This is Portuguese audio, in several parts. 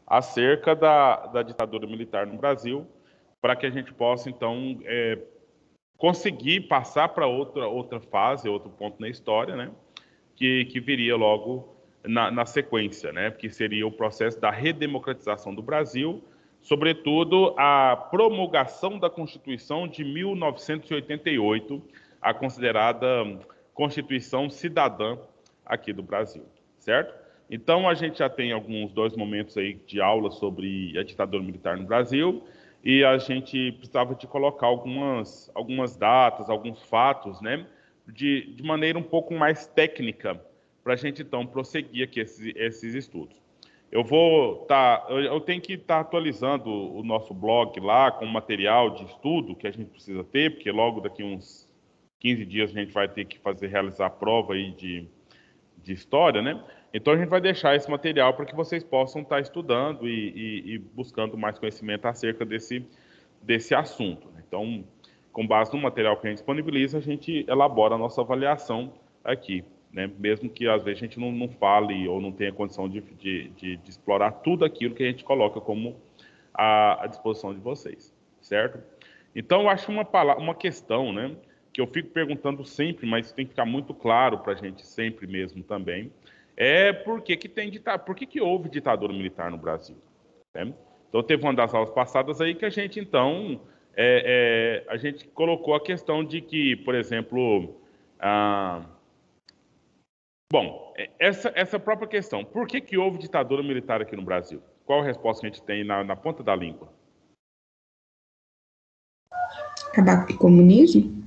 acerca da ditadura militar no Brasil, para que a gente possa, então, conseguir passar para outra fase, outro ponto na história, né? Que viria logo na sequência, né? Que seria o processo da redemocratização do Brasil, sobretudo a promulgação da Constituição de 1988, a considerada Constituição Cidadã aqui do Brasil, certo? Então, a gente já tem dois momentos aí de aula sobre a ditadura militar no Brasil, e a gente precisava de colocar algumas datas, alguns fatos, né, de maneira um pouco mais técnica, para a gente, então, prosseguir aqui esses estudos. Eu tenho que estar atualizando o nosso blog lá com material de estudo que a gente precisa ter, porque logo daqui uns 15 dias a gente vai ter que realizar a prova aí de história, né? Então a gente vai deixar esse material para que vocês possam estar estudando e buscando mais conhecimento acerca desse assunto, né? Então, com base no material que a gente disponibiliza, a gente elabora a nossa avaliação aqui, né? Mesmo que às vezes a gente não fale ou não tenha condição de explorar tudo aquilo que a gente coloca como à disposição de vocês, certo? Então, eu acho uma questão, né, que eu fico perguntando sempre, mas tem que ficar muito claro para a gente sempre mesmo também, por que houve ditadura militar no Brasil, né? Então, teve uma das aulas passadas aí que a gente, então, a gente colocou a questão de que, por exemplo, essa própria questão, por que houve ditadura militar aqui no Brasil? Qual a resposta que a gente tem na ponta da língua? Acabar com o comunismo?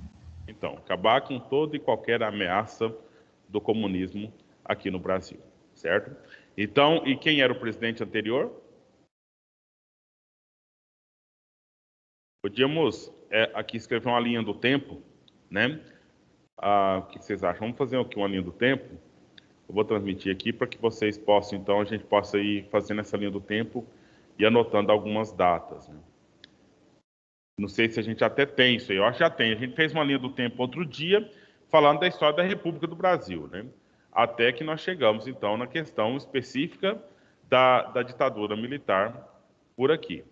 Então, acabar com toda e qualquer ameaça do comunismo aqui no Brasil, certo? Então, e quem era o presidente anterior? Podíamos aqui escrever uma linha do tempo, né? O que vocês acham? Vamos fazer aqui uma linha do tempo? Eu vou transmitir aqui para que vocês possam, então, a gente possa ir fazendo essa linha do tempo e anotando algumas datas, né? Não sei se a gente até tem isso aí, eu acho que já tem. A gente fez uma linha do tempo outro dia, falando da história da República do Brasil, né? Até que nós chegamos, então, na questão específica da ditadura militar por aqui,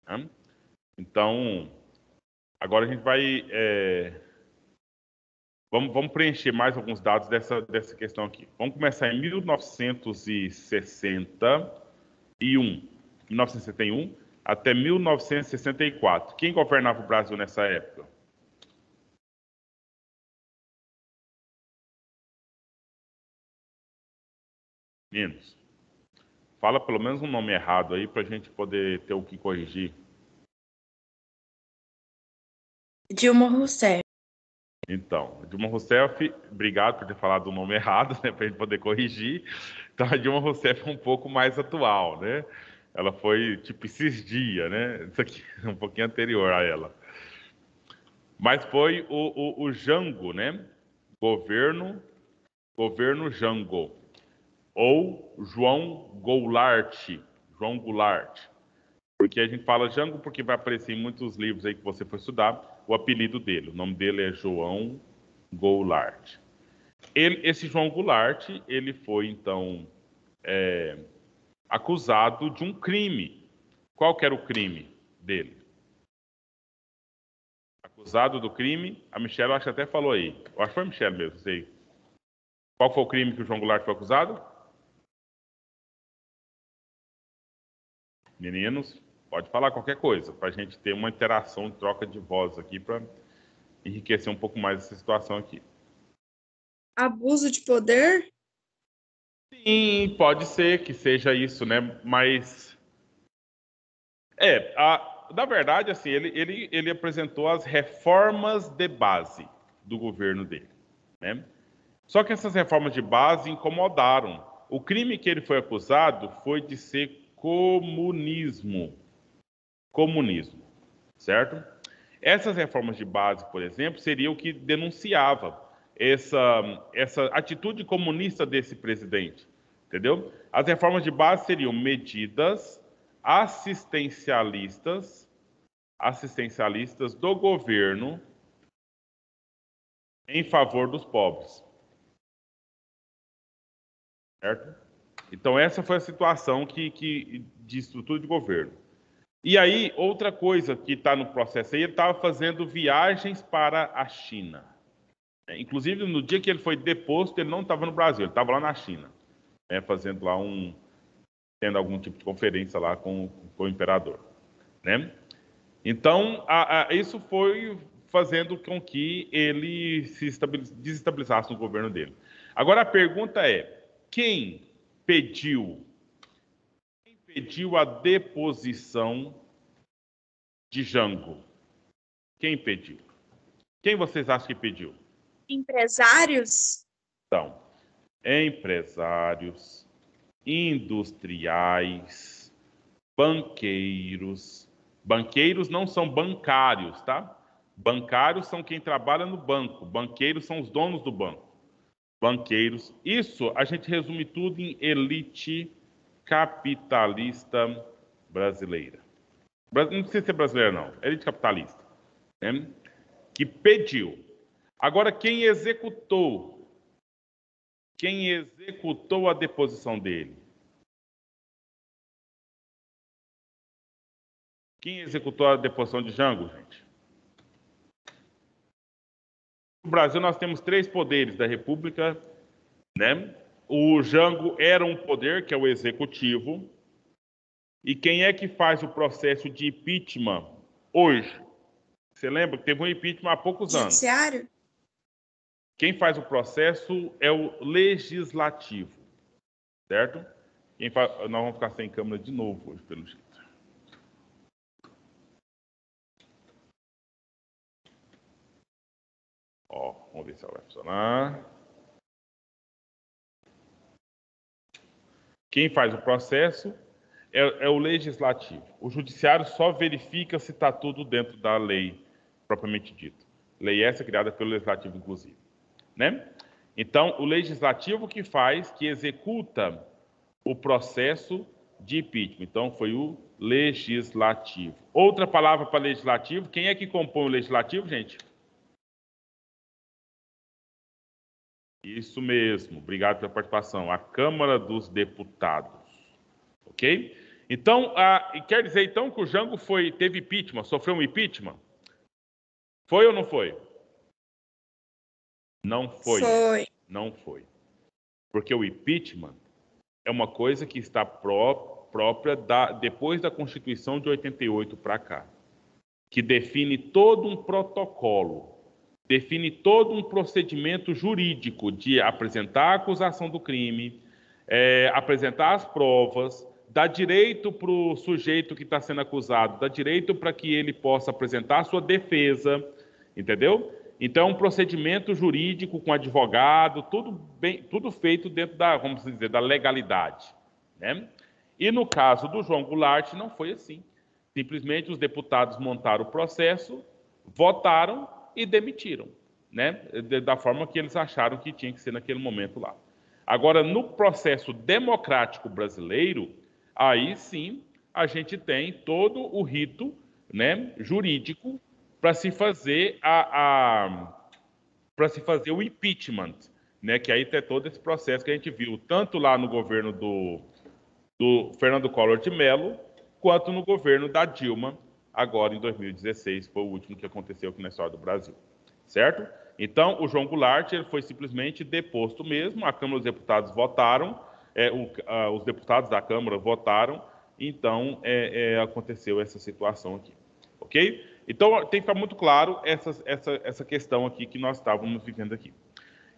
né? Então, agora a gente vai... Vamos preencher mais alguns dados dessa questão aqui. Vamos começar em 1961 até 1964. Quem governava o Brasil nessa época? Meninos, fala pelo menos um nome errado aí para a gente poder ter o que corrigir. Dilma Rousseff. Então, Dilma Rousseff, obrigado por ter falado o nome errado, né, para a gente poder corrigir. Então, a Dilma Rousseff é um pouco mais atual, né? Ela foi tipo esses dias, né? Isso aqui é um pouquinho anterior a ela. Mas foi o Jango, né? Governo Jango. Ou João Goulart. João Goulart. Porque a gente fala Jango porque vai aparecer em muitos livros aí que você for estudar o apelido dele. O nome dele é João Goulart. Esse João Goulart, ele foi, então, acusado de um crime. Qual que era o crime dele? Acusado do crime, a Michelle, eu acho que até falou aí. Eu acho que foi a Michelle mesmo, sei. Qual foi o crime que o João Goulart foi acusado? Meninos, pode falar qualquer coisa, para a gente ter uma interação, troca de voz aqui, para enriquecer um pouco mais essa situação aqui. Abuso de poder? Sim, pode ser que seja isso, né? Mas na verdade, assim, ele apresentou as reformas de base do governo dele, né? Só que essas reformas de base incomodaram. O crime que ele foi acusado foi de ser comunismo. Comunismo, certo? Essas reformas de base, por exemplo, seria o que denunciava essa atitude comunista desse presidente, entendeu? As reformas de base seriam medidas assistencialistas do governo em favor dos pobres, certo? Então, essa foi a situação de estrutura de governo. E aí, outra coisa que está no processo aí, ele estava fazendo viagens para a China. Inclusive, no dia que ele foi deposto, ele não estava no Brasil, ele estava lá na China, né, fazendo lá tendo algum tipo de conferência lá com o imperador, né? Então, isso foi fazendo com que ele se desestabilizasse no governo dele. Agora, a pergunta é, quem pediu a deposição de Jango? Quem pediu? Quem vocês acham que pediu? Empresários? Então, empresários, industriais, banqueiros. Banqueiros não são bancários, tá? Bancários são quem trabalha no banco. Banqueiros são os donos do banco. Banqueiros. Isso a gente resume tudo em elite capitalista brasileira. Não precisa ser brasileira, não. Elite capitalista. Né? Que pediu. Agora, quem executou a deposição dele? Quem executou a deposição de Jango, gente? No Brasil, nós temos 3 poderes da República, né? O Jango era um poder, que é o executivo. E quem é que faz o processo de impeachment hoje? Você lembra que teve um impeachment há poucos anos? Judiciário? Quem faz o processo é o legislativo, certo? Nós vamos ficar sem câmera de novo hoje, pelo jeito. Ó, vamos ver se ela vai funcionar. Quem faz o processo é o legislativo. O judiciário só verifica se está tudo dentro da lei propriamente dita. Lei essa criada pelo legislativo, inclusive. Né? Então, o legislativo que executa o processo de impeachment. Então, foi o legislativo. Outra palavra para legislativo, quem é que compõe o legislativo, gente? Isso mesmo, obrigado pela participação. A Câmara dos Deputados. Ok? Então, quer dizer então que o Jango teve impeachment, sofreu um impeachment? Foi ou não foi? Não foi. Foi. Não foi. Porque o impeachment é uma coisa que está própria depois da Constituição de 88 para cá, que define todo um protocolo, define todo um procedimento jurídico de apresentar a acusação do crime, apresentar as provas, dá direito para o sujeito que está sendo acusado, dá direito para que ele possa apresentar a sua defesa, entendeu? Então, é um procedimento jurídico com advogado, tudo feito dentro vamos dizer, da legalidade, né? E no caso do João Goulart, não foi assim. Simplesmente os deputados montaram o processo, votaram e demitiram, né? Da forma que eles acharam que tinha que ser naquele momento lá. Agora, no processo democrático brasileiro, aí sim a gente tem todo o rito, né, jurídico para se fazer o impeachment, né, que aí tem todo esse processo que a gente viu tanto lá no governo do Fernando Collor de Mello, quanto no governo da Dilma, agora em 2016, foi o último que aconteceu aqui na história do Brasil, certo? Então, o João Goulart ele foi simplesmente deposto mesmo, a Câmara dos Deputados votaram, os deputados da Câmara votaram, então aconteceu essa situação aqui, ok? Então, tem que ficar muito claro essa questão aqui que nós estávamos vivendo aqui.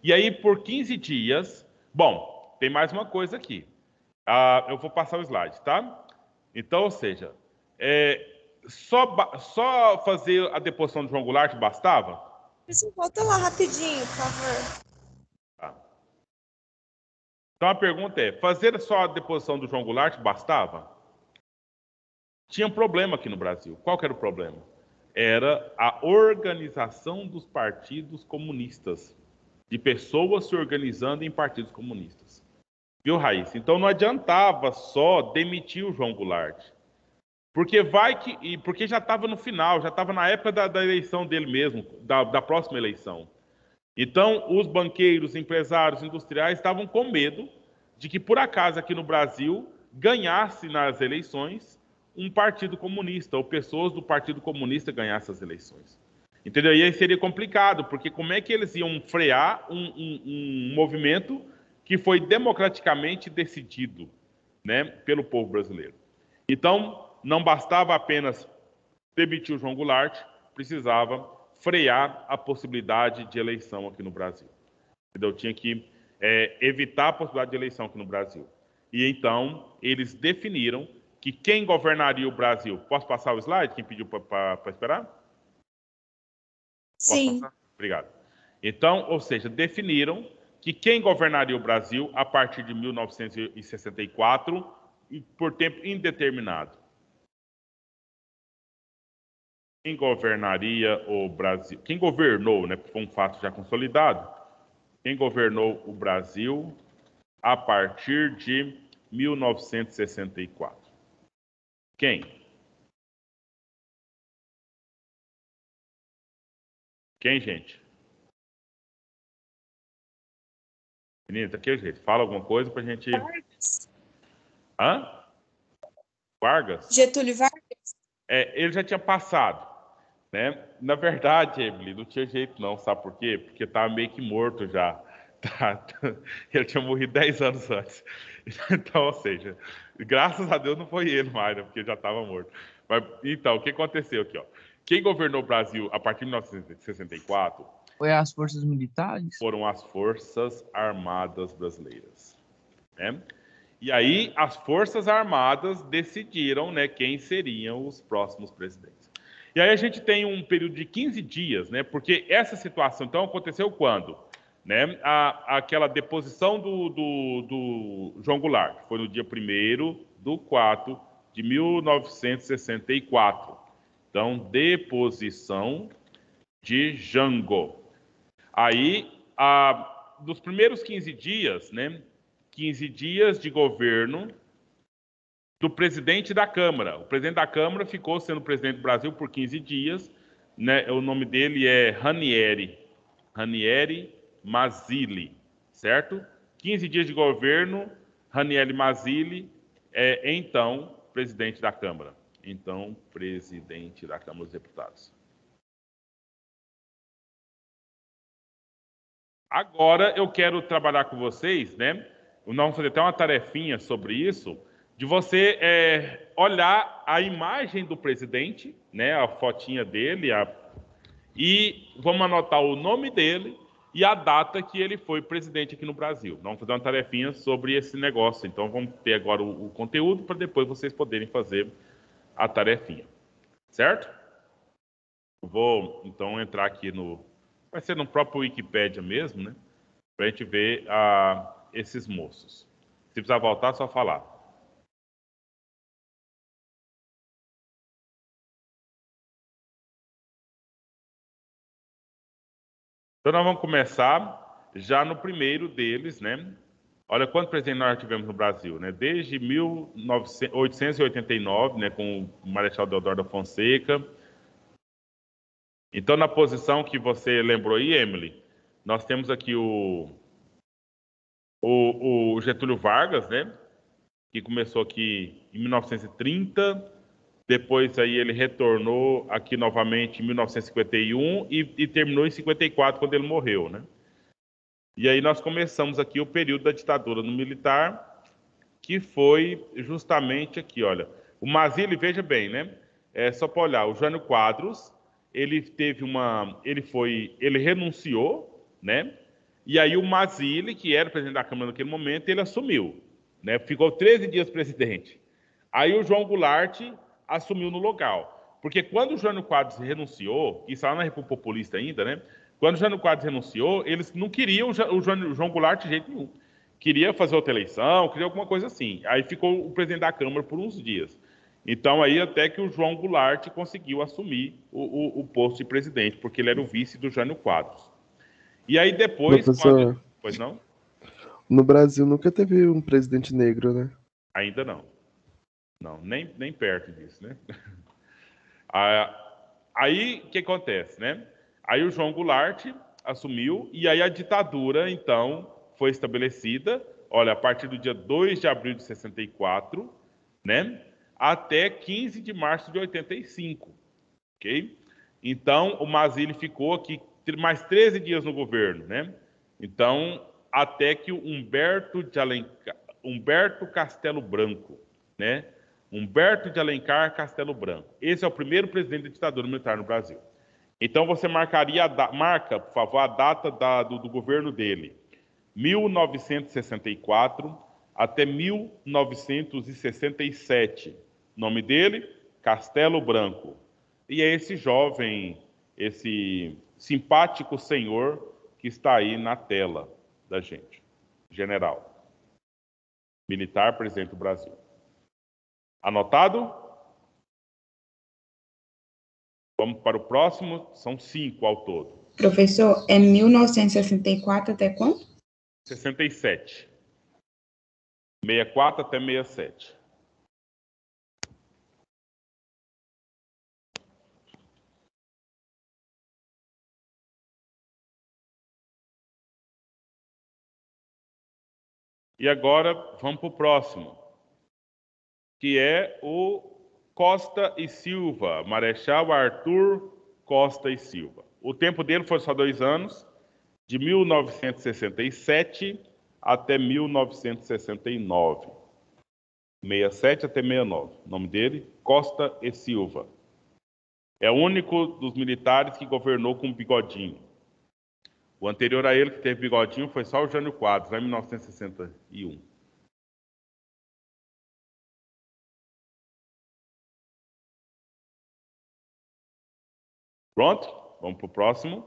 E aí, por 15 dias... Bom, tem mais uma coisa aqui. Eu vou passar o slide, tá? Então, ou seja, só fazer a deposição de João Goulart bastava? Você volta lá rapidinho, por favor. Tá. Então, a pergunta é, fazer só a deposição do João Goulart bastava? Tinha um problema aqui no Brasil. Qual que era o problema? Era a organização dos partidos comunistas, de pessoas se organizando em partidos comunistas. Viu, Raíssa? Então não adiantava só demitir o João Goulart. Porque já estava no final, já estava na época da eleição dele mesmo, da próxima eleição. Então, os banqueiros, empresários, industriais estavam com medo de que, por acaso, aqui no Brasil, ganhasse nas eleições um partido comunista, ou pessoas do Partido Comunista ganhassem as eleições. Entendeu? E aí seria complicado, porque como é que eles iam frear um movimento que foi democraticamente decidido, né, pelo povo brasileiro? Então, não bastava apenas demitir o João Goulart, precisava frear a possibilidade de eleição aqui no Brasil. Entendeu? Tinha que evitar a possibilidade de eleição aqui no Brasil. E então, eles definiram que quem governaria o Brasil... Posso passar o slide? Quem pediu para esperar? Posso Sim. passar? Obrigado. Então, ou seja, definiram que quem governaria o Brasil a partir de 1964 e por tempo indeterminado. Quem governaria o Brasil? Quem governou, né? Foi um fato já consolidado. Quem governou o Brasil a partir de 1964? Quem? Quem, gente? Menina, daquele jeito. Fala alguma coisa pra gente... Vargas. Hã? Vargas? Getúlio Vargas. Ele já tinha passado, né? Na verdade, Emily, não tinha jeito não, sabe por quê? Porque estava meio que morto já. Ele tinha morrido 10 anos antes. Então, ou seja, graças a Deus não foi ele mais, né? Porque já estava morto. Mas, então, o que aconteceu aqui, ó? Quem governou o Brasil a partir de 1964 Foi as forças militares? foram as Forças Armadas Brasileiras, né? E aí as Forças Armadas decidiram, né, quem seriam os próximos presidentes. E aí a gente tem um período de 15 dias, né, porque essa situação, então, aconteceu quando? Né, aquela deposição do João Goulart, foi no dia 1º de 4 de 1964. Então, deposição de Jango. Aí, dos primeiros 15 dias, né, 15 dias de governo do presidente da Câmara. O presidente da Câmara ficou sendo presidente do Brasil por 15 dias, né? O nome dele é Ranieri Mazzilli, certo? 15 dias de governo, Ranieri Mazzilli é, então, presidente da Câmara. Então, presidente da Câmara dos Deputados. Agora, eu quero trabalhar com vocês, né? Nós vamos fazer até uma tarefinha sobre isso, de você olhar a imagem do presidente, né, a fotinha dele, e vamos anotar o nome dele e a data que ele foi presidente aqui no Brasil. Nós vamos fazer uma tarefinha sobre esse negócio. Então, vamos ter agora o conteúdo para depois vocês poderem fazer a tarefinha. Certo? Eu vou, então, entrar aqui no... Vai ser no próprio Wikipédia mesmo, né? Para a gente ver esses moços. Se precisar voltar, é só falar. Então, nós vamos começar já no primeiro deles, né? Olha quantos presidentes nós tivemos no Brasil, né? Desde 1889, né, com o Marechal Deodoro da Fonseca. Então, na posição que você lembrou aí, Emily, nós temos aqui o Getúlio Vargas, né? Que começou aqui em 1930, depois aí ele retornou aqui novamente em 1951 e terminou em 54, quando ele morreu, né? E aí nós começamos aqui o período da ditadura no militar, que foi justamente aqui, olha. O Mazzilli, veja bem, né? Só para olhar, o Jânio Quadros, ele renunciou, né? E aí o Mazzilli, que era o presidente da Câmara naquele momento, ele assumiu, né? Ficou 13 dias presidente. Aí o João Goulart assumiu no local. Porque quando o Jânio Quadros renunciou, isso lá na República Populista ainda, né? Quando o Jânio Quadros renunciou, eles não queriam o João Goulart de jeito nenhum. Queria fazer outra eleição, queria alguma coisa assim. Aí ficou o presidente da Câmara por uns dias. Então, aí até que o João Goulart conseguiu assumir o posto de presidente, porque ele era o vice do Jânio Quadros. E aí depois... Professor, Pois não? no Brasil nunca teve um presidente negro, né? Ainda não. Não, nem perto disso, né? Aí, o que acontece, né? Aí o João Goulart assumiu, e aí a ditadura, então, foi estabelecida, olha, a partir do dia 2 de abril de 64, né, até 15 de março de 85, ok? Então, o Mazzilli ficou aqui mais 13 dias no governo, né? Então, até que o Humberto Castelo Branco, né? Humberto de Alencar Castelo Branco. Esse é o primeiro presidente da ditadura militar no Brasil. Então, você marca, por favor, a data do governo dele. 1964 até 1967. Nome dele, Castelo Branco. E é esse jovem, esse simpático senhor que está aí na tela da gente. General. Militar, presidente do Brasil. Anotado? Vamos para o próximo, são 5 ao todo. Professor, é 1964 até quando? 67. 64 até 67. E agora vamos para o próximo, que é o Costa e Silva, Marechal Arthur Costa e Silva. O tempo dele foi só 2 anos, de 1967 até 1969. 67 até 69. O nome dele, Costa e Silva. É o único dos militares que governou com bigodinho. O anterior a ele, que teve bigodinho, foi só o Jânio Quadros, lá em 1961. Pronto? Vamos para o próximo.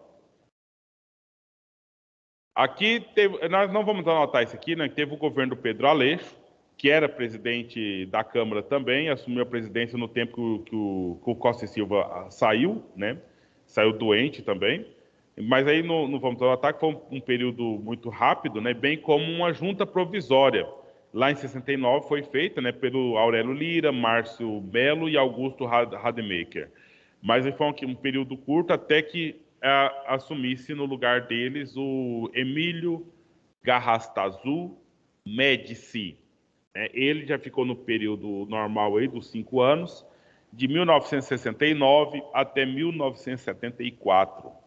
Aqui, nós não vamos anotar isso aqui, né? Teve o governo do Pedro Aleixo, que era presidente da Câmara também, assumiu a presidência no tempo que o Costa e Silva saiu, né? Saiu doente também. Mas aí não vamos anotar que foi um período muito rápido, né? Bem como uma junta provisória. Lá em 69 foi feita, né, pelo Aurélio Lira, Márcio Melo e Augusto Rademacher. Mas foi um período curto até que assumisse no lugar deles o Emílio Garrastazu Médici. Ele já ficou no período normal aí dos 5 anos, de 1969 até 1974.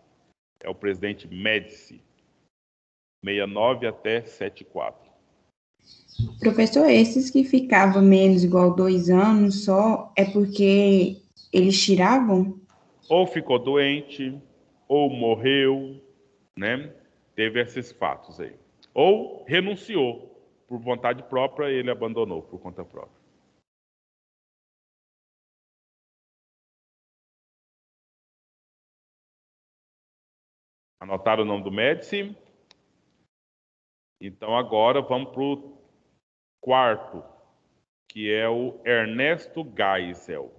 É o presidente Médici, 69 até 74. Professor, esses que ficavam menos igual 2 anos só, é porque eles tiravam? Ou ficou doente, ou morreu, né? Teve esses fatos aí. Ou renunciou. Por vontade própria, ele abandonou por conta própria. Anotaram o nome do Médici? Então agora vamos para o quarto, que é o Ernesto Geisel.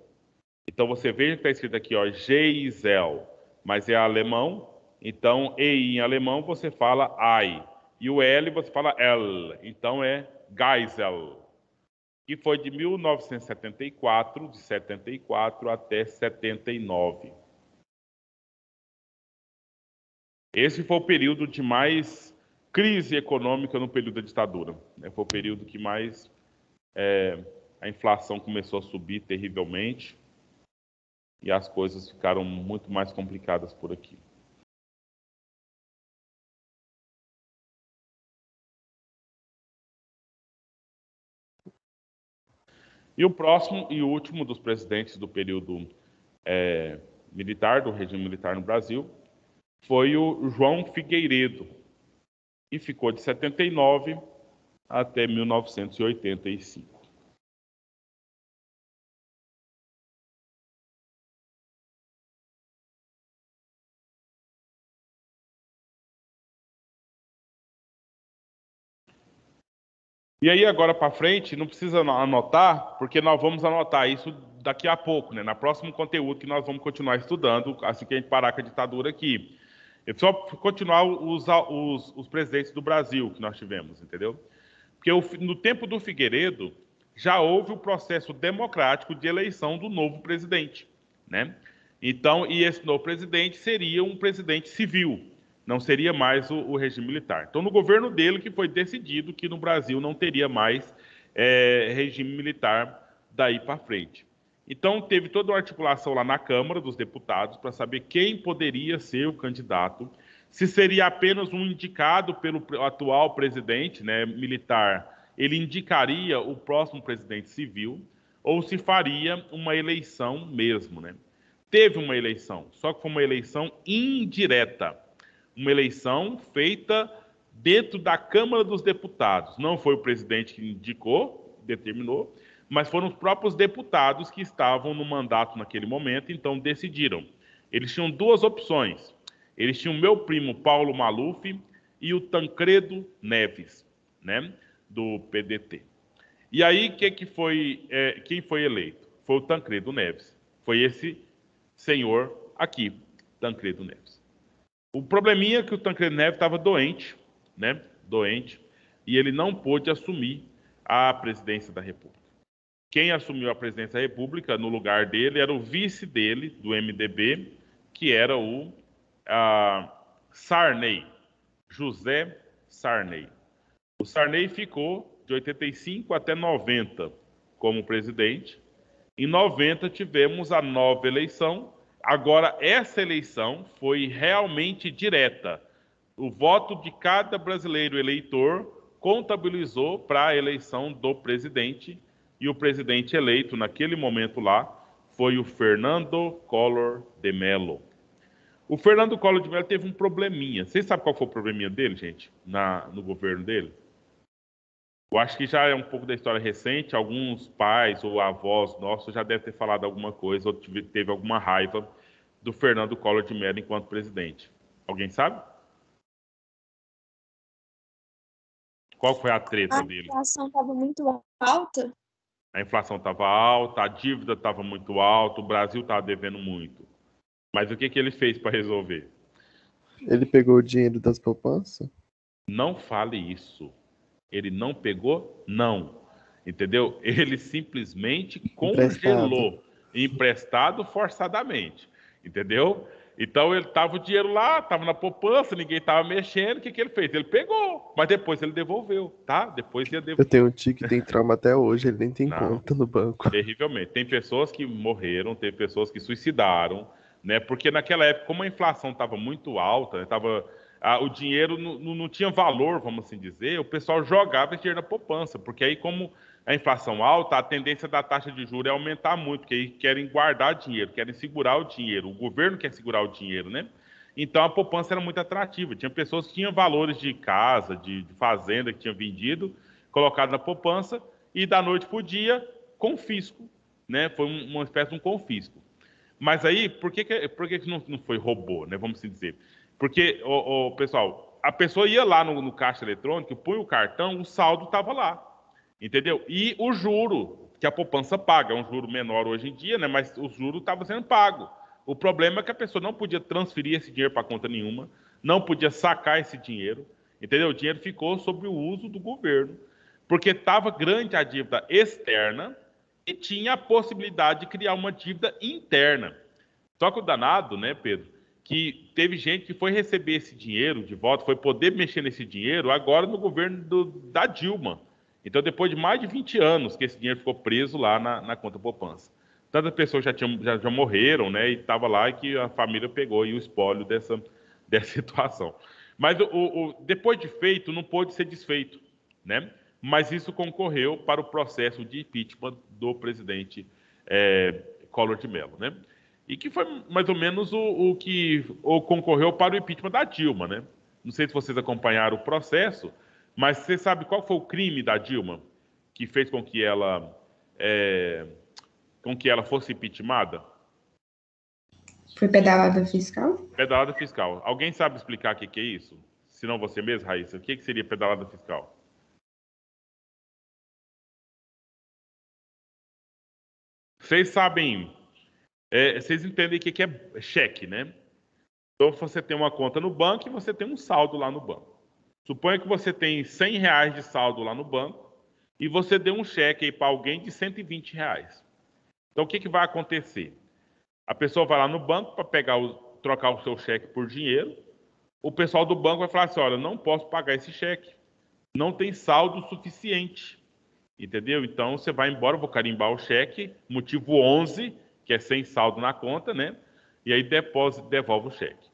Então você veja que está escrito aqui, ó, Geisel, mas é alemão. Então, EI em alemão você fala I. E o L você fala L. Então é Geisel. Que foi de 1974, de 74 até 79. Esse foi o período de mais crise econômica no período da ditadura. Foi o período que mais a inflação começou a subir terrivelmente e as coisas ficaram muito mais complicadas por aqui. E o próximo e último dos presidentes do período militar, do regime militar no Brasil, foi o João Figueiredo, e ficou de 79 até 1985. E aí, agora para frente, não precisa anotar, porque nós vamos anotar isso daqui a pouco, né? No próximo conteúdo que nós vamos continuar estudando, assim que a gente parar com a ditadura aqui. É só continuar os presidentes do Brasil que nós tivemos, entendeu? Porque no tempo do Figueiredo, já houve o processo democrático de eleição do novo presidente, né? Então, e esse novo presidente seria um presidente civil. Não seria mais o regime militar. Então, no governo dele que foi decidido que no Brasil não teria mais regime militar daí para frente. Então, teve toda uma articulação lá na Câmara dos Deputados para saber quem poderia ser o candidato, se seria apenas um indicado pelo atual presidente, né, militar, ele indicaria o próximo presidente civil, ou se faria uma eleição mesmo, né? Teve uma eleição, só que foi uma eleição indireta, uma eleição feita dentro da Câmara dos Deputados. Não foi o presidente que indicou, determinou, mas foram os próprios deputados que estavam no mandato naquele momento, então decidiram. Eles tinham duas opções. Eles tinham o meu primo Paulo Maluf e o Tancredo Neves, né, do PDT. E aí, quem foi eleito? Foi o Tancredo Neves. Foi esse senhor aqui, Tancredo Neves. O probleminha é que o Tancredo Neves estava doente, né? Doente, e ele não pôde assumir a presidência da República. Quem assumiu a presidência da República no lugar dele era o vice dele, do MDB, que era o Sarney, José Sarney. O Sarney ficou de 85 até 90 como presidente. Em 90 tivemos a nova eleição. Agora, essa eleição foi realmente direta. O voto de cada brasileiro eleitor contabilizou para a eleição do presidente, e o presidente eleito naquele momento lá foi o Fernando Collor de Mello. O Fernando Collor de Mello teve um probleminha. Vocês sabem qual foi o probleminha dele, gente, no governo dele? Eu acho que já é um pouco da história recente. Alguns pais ou avós nossos já devem ter falado alguma coisa ou teve alguma raiva do Fernando Collor de Mello enquanto presidente. Alguém sabe? Qual foi a treta dele? A inflação estava muito alta. A inflação estava alta, a dívida estava muito alta, o Brasil estava devendo muito. Mas o que ele fez para resolver? Ele pegou o dinheiro das poupanças? Não fale isso. Ele não pegou, não. Entendeu? Ele simplesmente congelou, emprestado forçadamente. Entendeu? Então ele tava o dinheiro lá, tava na poupança, ninguém tava mexendo. O que ele fez? Ele pegou, mas depois ele devolveu, tá? Depois ele devolveu. Eu tenho um tio que tem trauma até hoje, ele nem tem Não, conta no banco. terrivelmente. Tem pessoas que morreram, tem pessoas que suicidaram, né? Porque naquela época, como a inflação estava muito alta, né? O dinheiro não tinha valor, vamos assim dizer, o pessoal jogava esse dinheiro na poupança, porque aí, como a inflação alta, a tendência da taxa de juros é aumentar muito, porque aí querem guardar dinheiro, querem segurar o dinheiro, o governo quer segurar o dinheiro, né? Então a poupança era muito atrativa, tinha pessoas que tinham valores de casa, de fazenda que tinham vendido, colocado na poupança, e da noite para o dia, confisco, né? Foi uma espécie de um confisco. Mas aí, por que não foi robô, né? Vamos assim dizer. Porque, pessoal, a pessoa ia lá no caixa eletrônico, põe o cartão, o saldo estava lá, entendeu? E o juro que a poupança paga, é um juro menor hoje em dia, né? Mas o juro estava sendo pago. O problema é que a pessoa não podia transferir esse dinheiro para conta nenhuma, não podia sacar esse dinheiro, entendeu? O dinheiro ficou sob o uso do governo, porque estava grande a dívida externa e tinha a possibilidade de criar uma dívida interna. Só que o danado, né, Pedro, que teve gente que foi receber esse dinheiro de volta, foi poder mexer nesse dinheiro agora no governo da Dilma. Então, depois de mais de 20 anos que esse dinheiro ficou preso lá na conta poupança. Tantas pessoas já morreram, né, e estava lá e que a família pegou aí o espólio dessa situação. Mas depois de feito, não pôde ser desfeito, né? Mas isso concorreu para o processo de impeachment do presidente Collor de Mello, né? E que foi mais ou menos o que concorreu para o impeachment da Dilma, né? Não sei se vocês acompanharam o processo, mas você sabe qual foi o crime da Dilma que fez com que ela fosse impeachmentada? Foi pedalada fiscal? Pedalada fiscal. Alguém sabe explicar o que é isso? Se não você mesmo, Raíssa, o que seria pedalada fiscal? Vocês sabem, vocês entendem o que é cheque, né? Então você tem uma conta no banco e você tem um saldo lá no banco. Suponha que você tem R$ 100 de saldo lá no banco e você deu um cheque aí para alguém de R$ 120. Então o que vai acontecer? A pessoa vai lá no banco para trocar o seu cheque por dinheiro, o pessoal do banco vai falar assim, olha, não posso pagar esse cheque, não tem saldo suficiente, entendeu? Então, você vai embora, eu vou carimbar o cheque, motivo 11, que é sem saldo na conta, né? E aí devolve o cheque.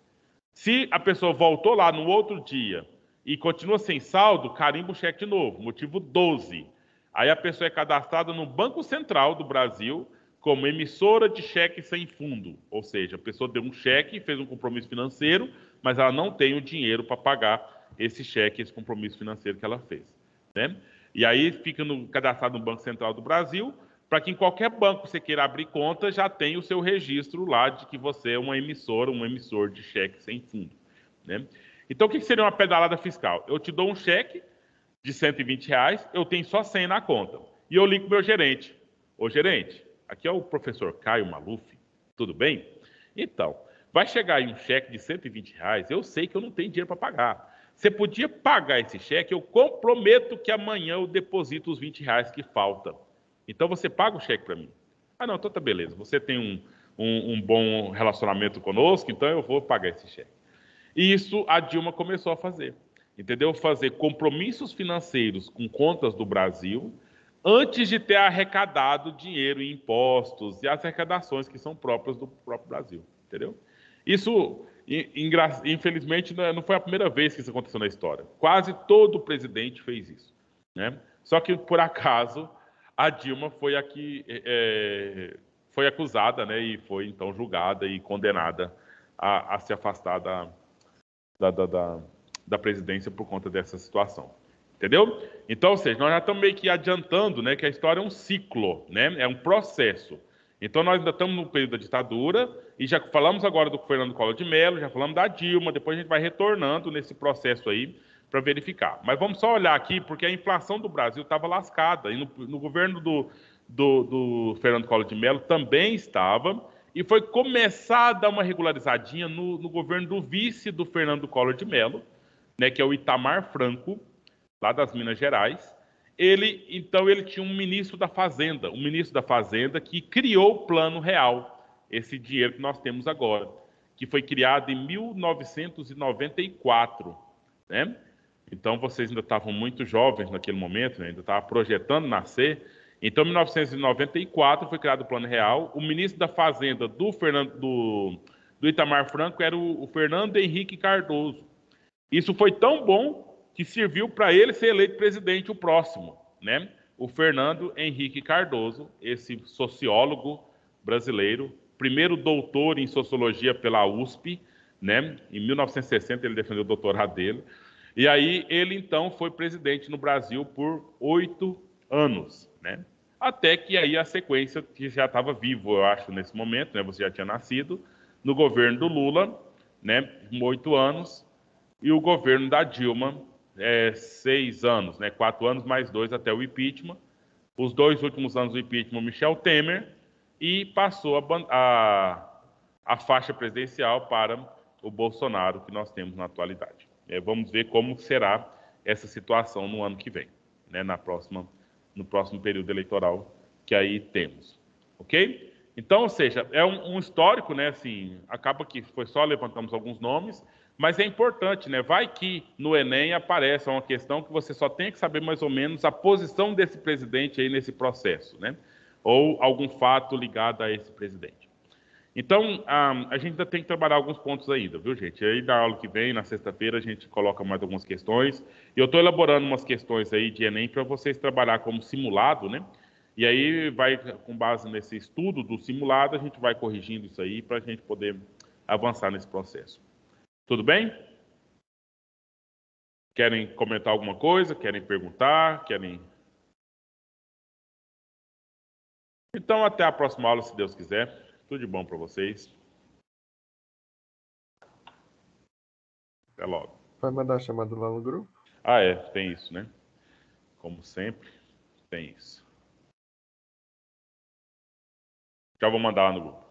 Se a pessoa voltou lá no outro dia e continua sem saldo, carimba o cheque de novo, motivo 12. Aí a pessoa é cadastrada no Banco Central do Brasil como emissora de cheque sem fundo. Ou seja, a pessoa deu um cheque, fez um compromisso financeiro, mas ela não tem o dinheiro para pagar esse cheque, esse compromisso financeiro que ela fez, né? E aí fica cadastrado no Banco Central do Brasil, para que em qualquer banco você queira abrir conta, já tem o seu registro lá de que você é uma emissora, um emissor de cheque sem fundo, né? Então, o que seria uma pedalada fiscal? Eu te dou um cheque de R$ 120, eu tenho só 100 na conta. E eu ligo para o meu gerente. Ô, gerente, aqui é o professor Caio Maluf, tudo bem? Então, vai chegar aí um cheque de R$ 120, eu sei que eu não tenho dinheiro para pagar. Você podia pagar esse cheque, eu comprometo que amanhã eu deposito os R$ 20 que falta. Então você paga o cheque para mim. Ah, não, então tá beleza. Você tem um bom relacionamento conosco, então eu vou pagar esse cheque. E isso a Dilma começou a fazer. Entendeu? Fazer compromissos financeiros com contas do Brasil antes de ter arrecadado dinheiro em impostos e as arrecadações que são próprias do próprio Brasil. Entendeu? Isso, infelizmente, não foi a primeira vez que isso aconteceu na história. Quase todo presidente fez isso, né? Só que, por acaso, a Dilma foi a que foi acusada, né, e foi, então, julgada e condenada a se afastar da presidência por conta dessa situação. Entendeu? Então, ou seja, nós já estamos meio que adiantando, né, que a história é um ciclo, né, é um processo. Então, nós ainda estamos no período da ditadura e já falamos agora do Fernando Collor de Mello, já falamos da Dilma, depois a gente vai retornando nesse processo aí para verificar. Mas vamos só olhar aqui, porque a inflação do Brasil estava lascada, e no governo do Fernando Collor de Mello também estava, e foi começar a dar uma regularizadinha no governo do vice do Fernando Collor de Mello, né, que é o Itamar Franco, lá das Minas Gerais. Então ele tinha um ministro da Fazenda que criou o Plano Real, esse dinheiro que nós temos agora, que foi criado em 1994, né? Então vocês ainda estavam muito jovens naquele momento, né? Ainda estavam projetando nascer. Então, em 1994 foi criado o Plano Real. O ministro da Fazenda do Itamar Franco era o Fernando Henrique Cardoso. Isso foi tão bom que serviu para ele ser eleito presidente o próximo, né? O Fernando Henrique Cardoso, esse sociólogo brasileiro, primeiro doutor em sociologia pela USP, né? Em 1960 ele defendeu o doutorado dele. E aí ele então foi presidente no Brasil por 8 anos, né? Até que aí a sequência, que já estava vivo, eu acho, nesse momento, né? Você já tinha nascido, no governo do Lula, né? 8 anos, e o governo da Dilma, 6 anos, né? 4 anos mais 2 até o impeachment. Os 2 últimos anos do impeachment, Michel Temer, e passou a faixa presidencial para o Bolsonaro, que nós temos na atualidade. Vamos ver como será essa situação no ano que vem, né? No próximo período eleitoral que aí temos, ok? Então, ou seja, é um histórico, né? Assim, acaba que foi só levantamos alguns nomes, mas é importante, né? Vai que no Enem apareça uma questão que você só tem que saber mais ou menos a posição desse presidente aí nesse processo, né? Ou algum fato ligado a esse presidente. Então, a gente ainda tem que trabalhar alguns pontos ainda, viu, gente? Aí, na aula que vem, na sexta-feira, a gente coloca mais algumas questões. E eu estou elaborando umas questões aí de Enem para vocês trabalhar como simulado, né? E aí, com base nesse estudo do simulado, a gente vai corrigindo isso aí para a gente poder avançar nesse processo. Tudo bem? Querem comentar alguma coisa? Querem perguntar? Então, até a próxima aula, se Deus quiser. Tudo de bom para vocês. Até logo. Vai mandar a chamada lá no grupo? Tem isso, né? Como sempre, tem isso. Já vou mandar lá no grupo.